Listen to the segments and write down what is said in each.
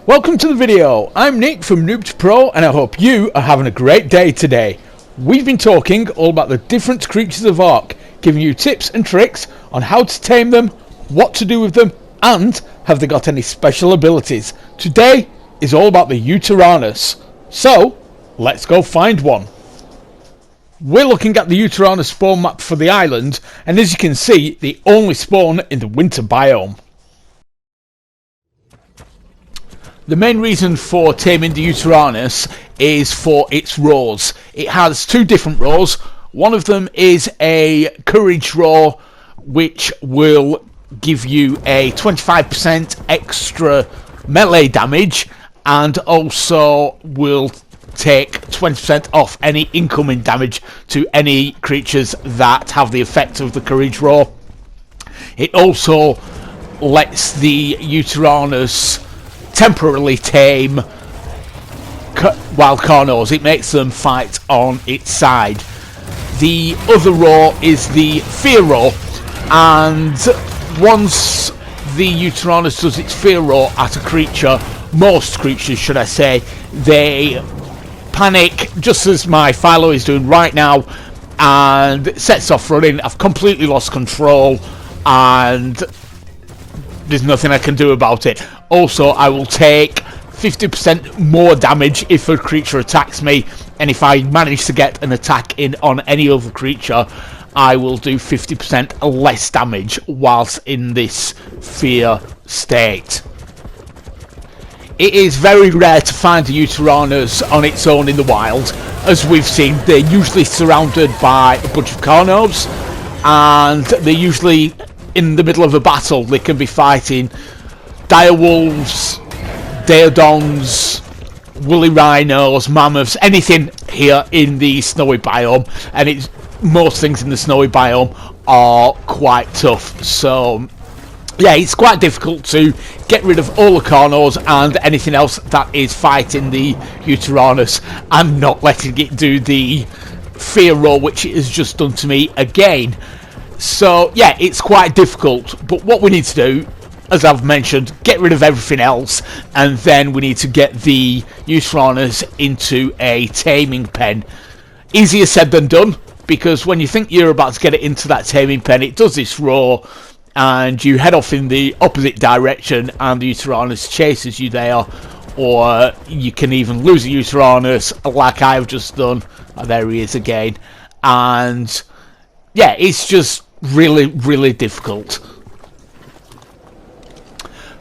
Welcome to the video. I'm Nick from Noob to Pro and I hope you are having a great day today. We've been talking all about the different creatures of Ark, giving you tips and tricks on how to tame them, what to do with them, and have they got any special abilities. Today is all about the Yutyrannus. So, let's go find one. We're looking at the Yutyrannus spawn map for the island, and as you can see, they only spawn in the winter biome. The main reason for taming the Yutyrannus is for its roars. It has two different roars. One of them is a courage roar, which will give you a 25% extra melee damage, and also will take 20% off any incoming damage to any creatures that have the effect of the courage roar. It also lets the Yutyrannus temporarily tame wild Carnos. It makes them fight on its side. The other roar is the fear roar, and once the Yutyrannus does its fear roar at a creature, most creatures should I say, they panic just as my Philo is doing right now and sets off running. I've completely lost control and there's nothing I can do about it. Also, I will take 50% more damage if a creature attacks me, and if I manage to get an attack in on any other creature, I will do 50% less damage whilst in this fear state. It is very rare to find a Yutyrannus on its own in the wild. As we've seen, they're usually surrounded by a bunch of Carnos, and they're usually in the middle of a battle. They can be fighting direwolves, daedons, woolly rhinos, mammoths, anything here in the snowy biome, and most things in the snowy biome are quite tough. So yeah, it's quite difficult to get rid of all the Carnos and anything else that is fighting the Yutyrannus and not letting it do the fear roll, which it has just done to me again. So yeah, it's quite difficult, but what we need to do, as I've mentioned, get rid of everything else, and then we need to get the Yutyrannus into a taming pen. Easier said than done, because when you think you're about to get it into that taming pen, it does this roar, and you head off in the opposite direction and the Yutyrannus chases you there, or you can even lose a Yutyrannus like I've just done. There he is again, and yeah, it's just really difficult.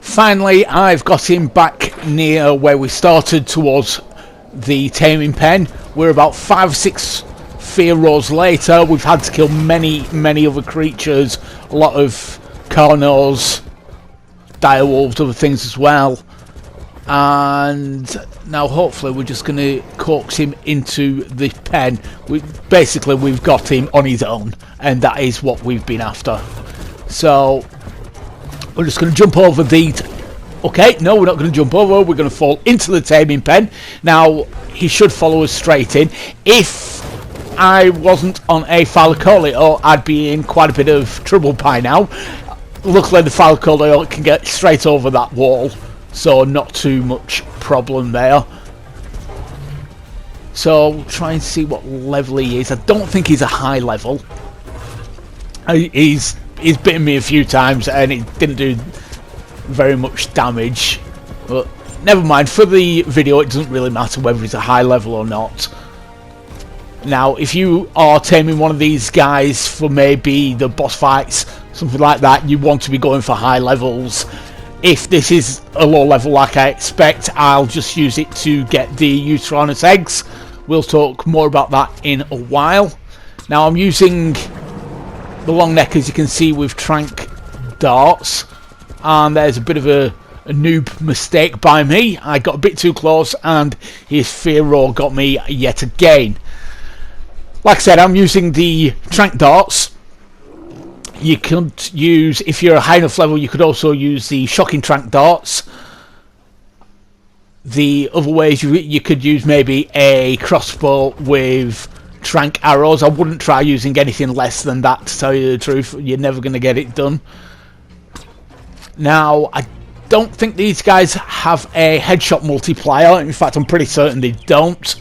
Finally, I've got him back near where we started towards the taming pen. We're about 5 or 6 fear roars later. We've had to kill many other creatures, a lot of Carnos, direwolves, other things as well, and now hopefully we're just going to coax him into the pen. Basically we've got him on his own, and that is what we've been after. So we're just going to jump over okay, no, we're not going to jump over, we're going to fall into the taming pen. Now he should follow us straight in. If I wasn't on a Falcolio, I'd be in quite a bit of trouble by now. Luckily the Falcolio can get straight over that wall, so not too much problem there. So we'll try and see what level he is. I don't think he's a high level. He's bitten me a few times and it didn't do very much damage, but never mind, for the video it doesn't really matter whether he's a high level or not. Now if you are taming one of these guys for maybe the boss fights, something like that, you want to be going for high levels. If this is a low level like I expect, I'll just use it to get the Yutyrannus eggs. We'll talk more about that in a while. Now I'm using the long neck, as you can see, with trank darts, and there's a bit of a noob mistake by me. I got a bit too close and his fear roar got me yet again. Like I said, I'm using the trank darts. You could use, if you're a high enough level, you could also use the shocking trank darts. The other ways you could use maybe a crossbow with trank arrows. I wouldn't try using anything less than that, to tell you the truth. You're never going to get it done. Now, I don't think these guys have a headshot multiplier. In fact, I'm pretty certain they don't.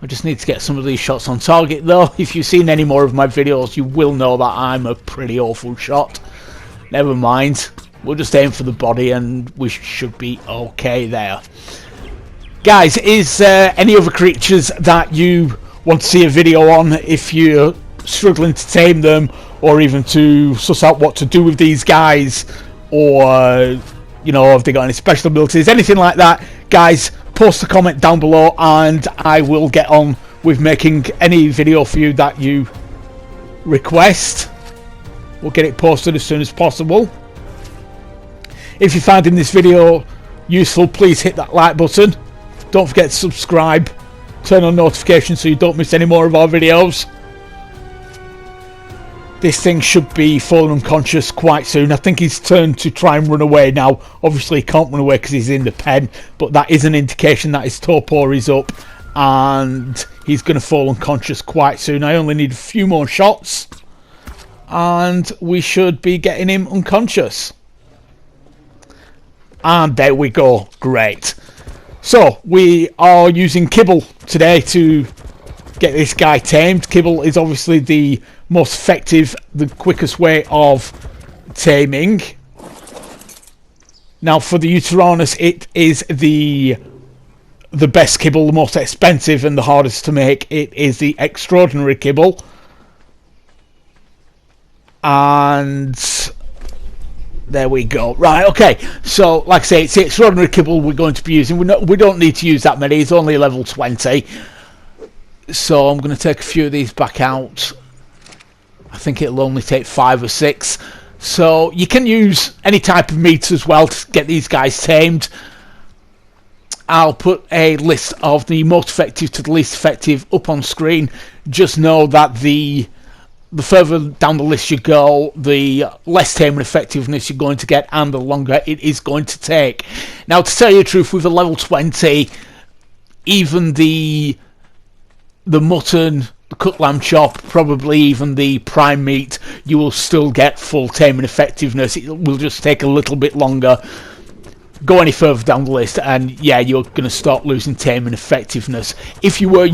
I just need to get some of these shots on target though. If you've seen any more of my videos, you will know that I'm a pretty awful shot. Never mind. We'll just aim for the body and we should be okay there. Guys, is there any other creatures that you want to see a video on if you're struggling to tame them, or even to suss out what to do with these guys, or you know, have they got any special abilities, anything like that? Guys, post a comment down below and I will get on with making any video for you that you request. We'll get it posted as soon as possible. If you're finding this video useful, please hit that like button. Don't forget to subscribe, turn on notifications so you don't miss any more of our videos. This thing should be falling unconscious quite soon. I think he's turned to try and run away now. Obviously he can't run away because he's in the pen, but that is an indication that his torpor is up and he's going to fall unconscious quite soon. I only need a few more shots and we should be getting him unconscious. And there we go. Great. So we are using kibble today to get this guy tamed. Kibble is obviously the most effective, the quickest way of taming. Now for the Yutyrannus, it is the best kibble, the most expensive and the hardest to make. It is the extraordinary kibble. And there we go. Right, okay. So, like I say, it's the extraordinary kibble we're going to be using. We don't need to use that many. It's only level 20. So I'm going to take a few of these back out. I think it'll only take 5 or 6. So you can use any type of meat as well to get these guys tamed. I'll put a list of the most effective to the least effective up on screen. Just know that the further down the list you go, the less tame and effectiveness you're going to get, and the longer it is going to take. Now, to tell you the truth, with a level 20, even the mutton, the cut lamb chop, probably even the prime meat, you will still get full tame and effectiveness. It will just take a little bit longer. Go any further down the list and yeah, you're going to start losing tame and effectiveness. If you were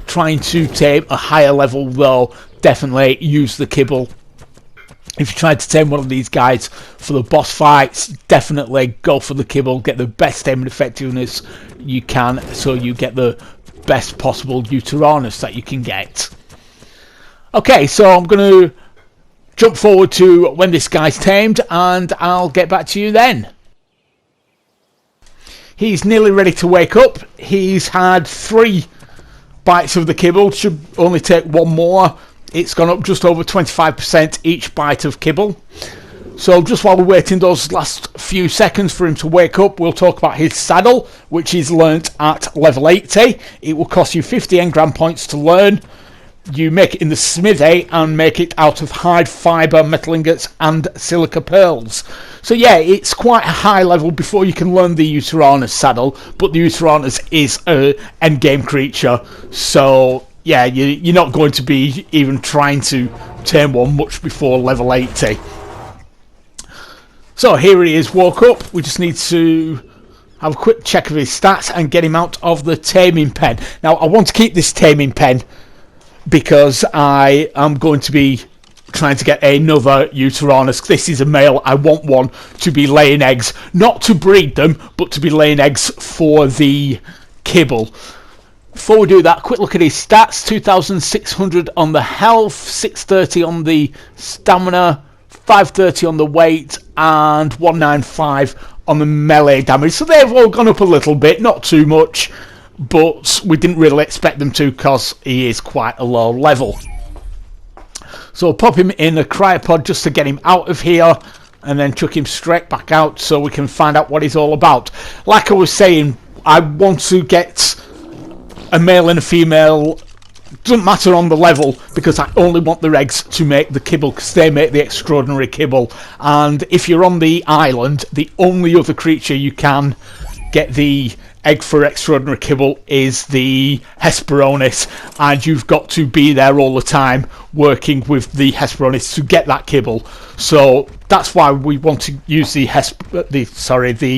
trying to tame a higher level though, definitely use the kibble. If you tried to tame one of these guys for the boss fights, definitely go for the kibble. Get the best tame and effectiveness you can so you get the best possible Yutyrannus that you can get. Okay, so I'm going to jump forward to when this guy's tamed and I'll get back to you then. He's nearly ready to wake up. He's had 3 bites of the kibble. Should only take 1 more. It's gone up just over 25% each bite of kibble. So just while we're waiting those last few seconds for him to wake up, we'll talk about his saddle, which is learnt at level 80. It will cost you 50 engram points to learn. You make it in the smithy and make it out of hide, fibre, metal ingots and silica pearls. So yeah, it's quite a high level before you can learn the Yutyrannus saddle, but the Yutyrannus is an endgame creature, so yeah, you're not going to be even trying to tame one much before level 80. So here he is, woke up. We just need to have a quick check of his stats and get him out of the taming pen. Now I want to keep this taming pen because I am going to be trying to get another Yutyrannus. This is a male. I want one to be laying eggs, not to breed them, but to be laying eggs for the kibble. Before we do that, quick look at his stats. 2,600 on the health, 630 on the stamina, 530 on the weight, and 195 on the melee damage. So they've all gone up a little bit, not too much, but we didn't really expect them to because he is quite a low level. So we'll pop him in a cryopod just to get him out of here and then chuck him straight back out so we can find out what he's all about. Like I was saying, I want to get a male and a female, doesn't matter on the level, because I only want the eggs to make the kibble because they make the extraordinary kibble. And if you're on the island, the only other creature you can get the egg for extraordinary kibble is the Hesperornis, and you've got to be there all the time working with the Hesperornis to get that kibble. So that's why we want to use the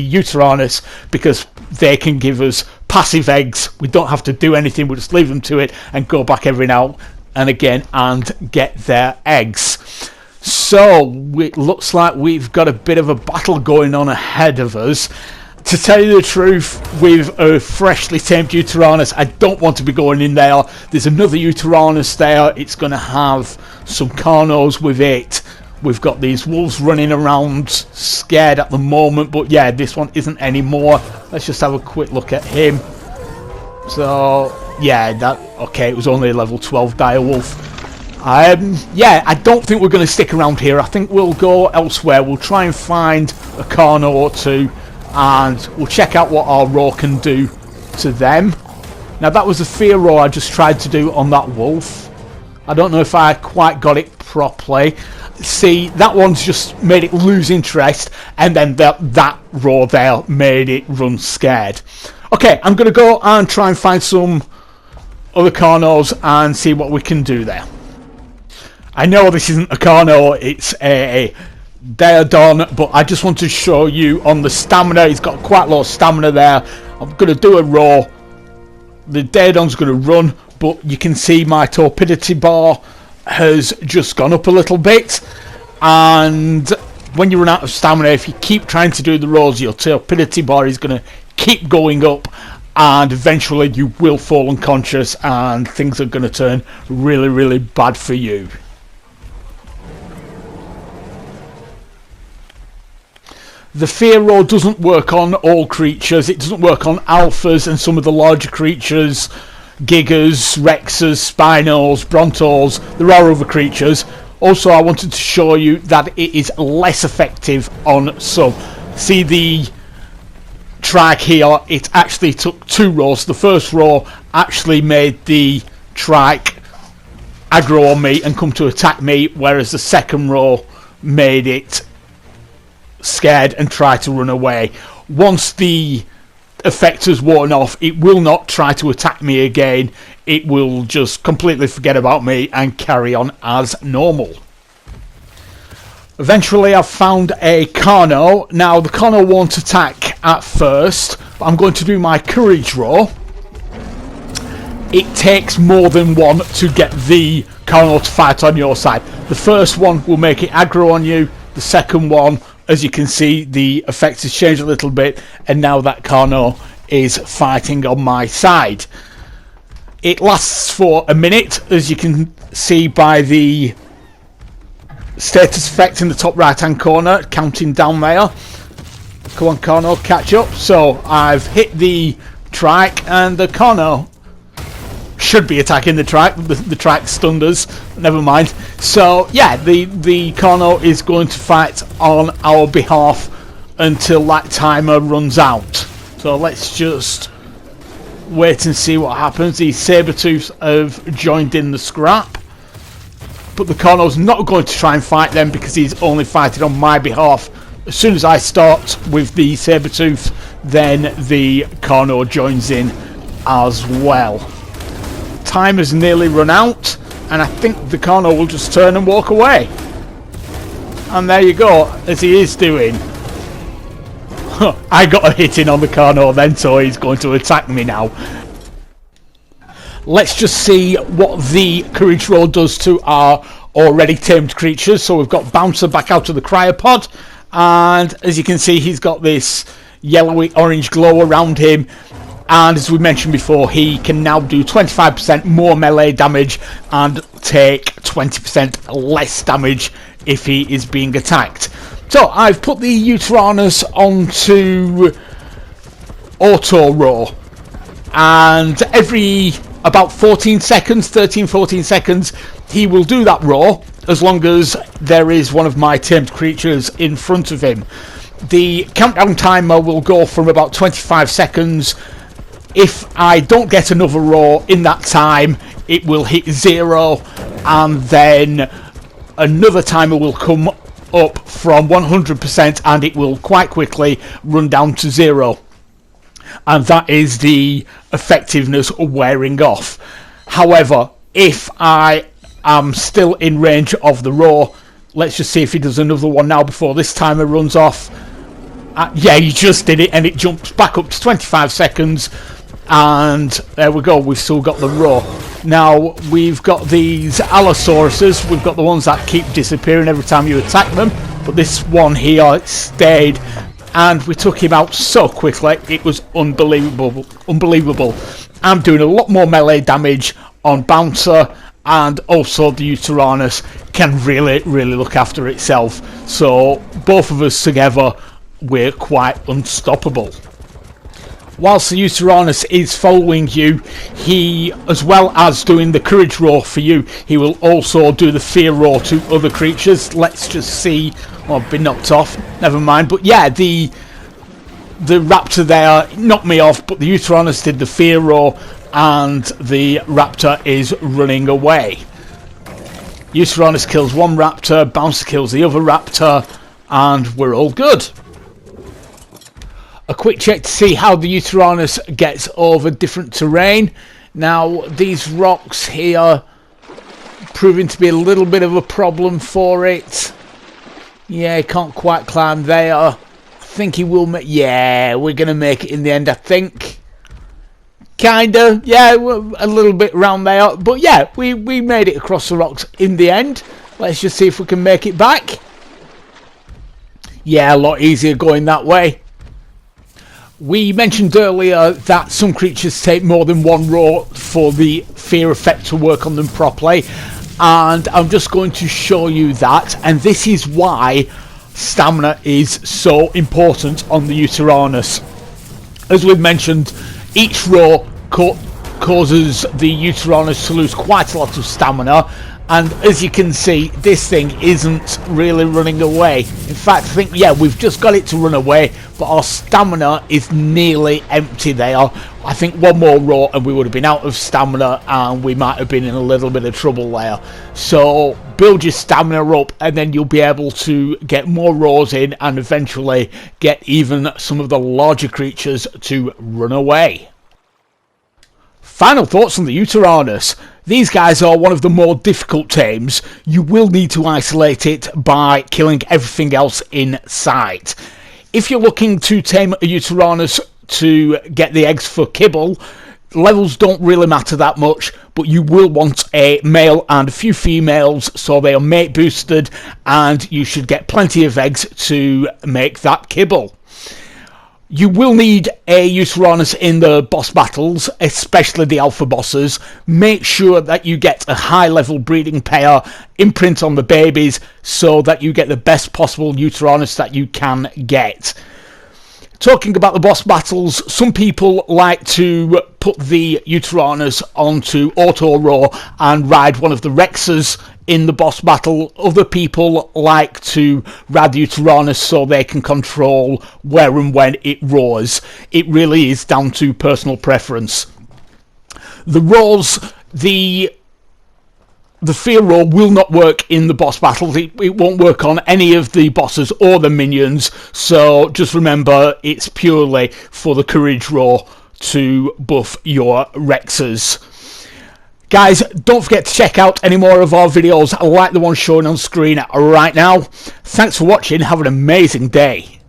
Yutyrannus, because they can give us passive eggs. We don't have to do anything, we just leave them to it and go back every now and again and get their eggs. So it looks like we've got a bit of a battle going on ahead of us. To tell you the truth, with a freshly tamed Yutyrannus, I don't want to be going in there. There's another Yutyrannus there. It's going to have some Carnos with it. We've got these wolves running around scared at the moment, but yeah, this one isn't anymore. Let's just have a quick look at him. So yeah, okay, it was only a level 12 direwolf. Yeah, I don't think we're going to stick around here. I think we'll go elsewhere. We'll try and find a Carno or two, and we'll check out what our roar can do to them. Now, that was a fear roar I just tried to do on that wolf. I don't know if I quite got it properly. See, that one's just made it lose interest, and then that roar there made it run scared. Okay, I'm going to go and try and find some other Carnos and see what we can do there. I know this isn't a Carno, it's a Daedon, but I just want to show you on the stamina. He's got quite a lot of stamina there. I'm going to do a roar. The Daedon's going to run, but you can see my torpidity bar has just gone up a little bit. And when you run out of stamina, if you keep trying to do the roars, your torpidity bar is going to keep going up, and eventually you will fall unconscious and things are going to turn really, really bad for you. The fear roar doesn't work on all creatures. It doesn't work on alphas and some of the larger creatures, gigas, rexes, spinos, brontos. There are other creatures. Also, I wanted to show you that it is less effective on some. See the trike here, it actually took 2 roars. The first roar actually made the trike aggro on me and come to attack me, whereas the second roar made it scared and try to run away. Once the effect has worn off, it will not try to attack me again. It will just completely forget about me and carry on as normal. Eventually I've found a Carno. Now the Carno won't attack at first, but I'm going to do my courage roar. It takes more than one to get the Carno to fight on your side. The first one will make it aggro on you. The second one, as you can see, the effect has changed a little bit, and now that Carno is fighting on my side. It lasts for a minute, as you can see by the status effect in the top right hand corner, counting down there. Come on, Carno, catch up. So I've hit the trike, and the Carno should be attacking the trike. The trike stunned us. Never mind. So yeah, the Carno is going to fight on our behalf until that timer runs out. So let's just wait and see what happens. These Sabertooths have joined in the scrap, but the Carno's not going to try and fight them because he's only fighting on my behalf. As soon as I start with the Sabertooth, then the Carno joins in as well. Time has nearly run out, and I think the Carno will just turn and walk away. And there you go, as he is doing. I got a hit in on the Carno then, so he's going to attack me now. Let's just see what the courage roll does to our already tamed creatures. So we've got Bouncer back out of the cryopod, and as you can see, he's got this yellowy orange glow around him. And as we mentioned before, he can now do 25% more melee damage and take 20% less damage if he is being attacked. So I've put the Yutyrannus onto auto roar, and every about 14 seconds, 13-14 seconds, he will do that roar as long as there is one of my tamed creatures in front of him. The countdown timer will go from about 25 seconds. If I don't get another roar in that time, it will hit 0, and then another timer will come up from 100%, and it will quite quickly run down to 0. and that is the effectiveness wearing off. However, if I am still in range of the roar, let's just see if he does another one now before this timer runs off. Yeah, he just did it, and it jumps back up to 25 seconds, and there we go, we've still got the roar. Now, we've got these Allosauruses, we've got the ones that keep disappearing every time you attack them, but this one here stayed, and we took him out so quickly, it was unbelievable. I'm doing a lot more melee damage on Bouncer, and also the Yutyrannus can really look after itself, so both of us together, we're quite unstoppable. Whilst the Yutyrannus is following you, he, as well as doing the courage roar for you, he will also do the fear roar to other creatures. Let's just see. Oh, I've been knocked off, never mind. But yeah, the raptor there knocked me off, but the Yutyrannus did the fear roar, and the raptor is running away. Yutyrannus kills one raptor, Bouncer kills the other raptor, and we're all good. A quick check to see how the Yutyrannus gets over different terrain. Now, these rocks here proving to be a little bit of a problem for it. Yeah, he can't quite climb there. I think he will make... Yeah, we're going to make it in the end, I think. Kinda. Yeah, a little bit round there. But yeah, we made it across the rocks in the end. Let's just see if we can make it back. Yeah, a lot easier going that way. We mentioned earlier that some creatures take more than one roar for the fear effect to work on them properly, and I'm just going to show you that, and this is why stamina is so important on the Yutyrannus. As we've mentioned, each roar causes the Yutyrannus to lose quite a lot of stamina, and as you can see, this thing isn't really running away. In fact, I think, yeah, we've just got it to run away, but our stamina is nearly empty there. I think one more roar and we would have been out of stamina, and we might have been in a little bit of trouble there. So build your stamina up, and then you'll be able to get more roars in, and eventually get even some of the larger creatures to run away. Final thoughts on the Yutyrannus. These guys are one of the more difficult tames. You will need to isolate it by killing everything else in sight. If you're looking to tame a Yutyrannus to get the eggs for kibble, levels don't really matter that much, but you will want a male and a few females, so they are mate boosted, and you should get plenty of eggs to make that kibble. You will need a Yutyrannus in the boss battles, especially the alpha bosses. Make sure that you get a high level breeding pair, imprint on the babies, so that you get the best possible Yutyrannus that you can get. Talking about the boss battles, some people like to put the Yutyrannus onto auto roar and ride one of the Rexes in the boss battle. Other people like to ride the Yutyrannus so they can control where and when it roars. It really is down to personal preference. The roars, the fear roar will not work in the boss battles. It won't work on any of the bosses or the minions, so just remember it's purely for the courage roar to buff your Rexes. Guys, don't forget to check out any more of our videos like the one shown on screen right now. Thanks for watching, have an amazing day.